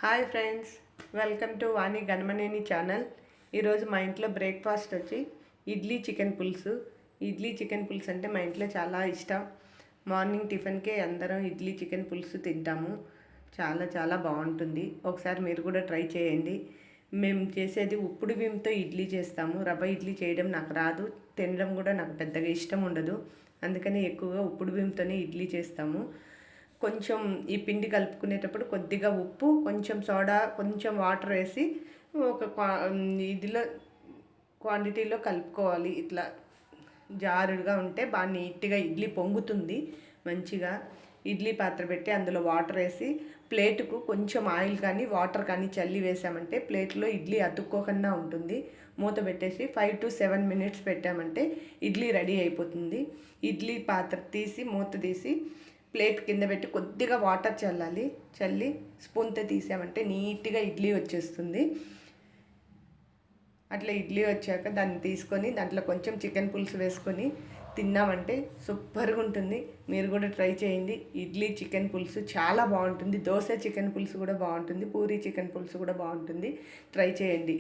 Hi friends, welcome to Vani Ganamaneni channel. ఈరోజు మా ఇంట్లో బ్రేక్ఫాస్ట్ వచ్చి ఇడ్లీ చికెన్ పులుసు. ఇడ్లీ చికెన్ పులుసు అంటే మా ఇంట్లో చాలా ఇష్టం. మార్నింగ్ టిఫిన్కే అందరం ఇడ్లీ చికెన్ పులుసు తింటాము. చాలా చాలా బాగుంటుంది. ఒకసారి మీరు కూడా ట్రై చేయండి. మేము చేసేది ఉప్పుడు బియ్యంతో ఇడ్లీ చేస్తాము. రవ్వ ఇడ్లీ చేయడం నాకు రాదు, తినడం కూడా నాకు పెద్దగా ఇష్టం ఉండదు. అందుకని ఎక్కువగా ఉప్పుడు బియ్యంతోనే ఇడ్లీ చేస్తాము. కొంచెం ఈ పిండి కలుపుకునేటప్పుడు కొద్దిగా ఉప్పు, కొంచెం సోడా, కొంచెం వాటర్ వేసి ఒక ఇదిలో క్వాంటిటీలో కలుపుకోవాలి. ఇట్లా జారుడుగా ఉంటే బాగా నీట్గా ఇడ్లీ పొంగుతుంది మంచిగా. ఇడ్లీ పాత్ర పెట్టి అందులో వాటర్ వేసి ప్లేటుకు కొంచెం ఆయిల్ కానీ వాటర్ కానీ చల్లి వేసామంటే ప్లేట్లో ఇడ్లీ అతుక్కోకుండా ఉంటుంది. మూత పెట్టేసి 5 to 7 minutes పెట్టామంటే ఇడ్లీ రెడీ అయిపోతుంది. ఇడ్లీ పాత్ర తీసి మూత తీసి ప్లేట్ కింద పెట్టి కొద్దిగా వాటర్ చల్లాలి. చల్లి స్పూన్తో తీసామంటే నీట్గా ఇడ్లీ వచ్చేస్తుంది. అట్లా ఇడ్లీ వచ్చాక దాన్ని తీసుకొని దాంట్లో కొంచెం చికెన్ పులుసు వేసుకొని తిన్నామంటే సూపర్గా ఉంటుంది. మీరు కూడా ట్రై చేయండి. ఇడ్లీ చికెన్ పులుసు చాలా బాగుంటుంది. దోశ చికెన్ పులుసు కూడా బాగుంటుంది. పూరీ చికెన్ పులుసు కూడా బాగుంటుంది. ట్రై చేయండి.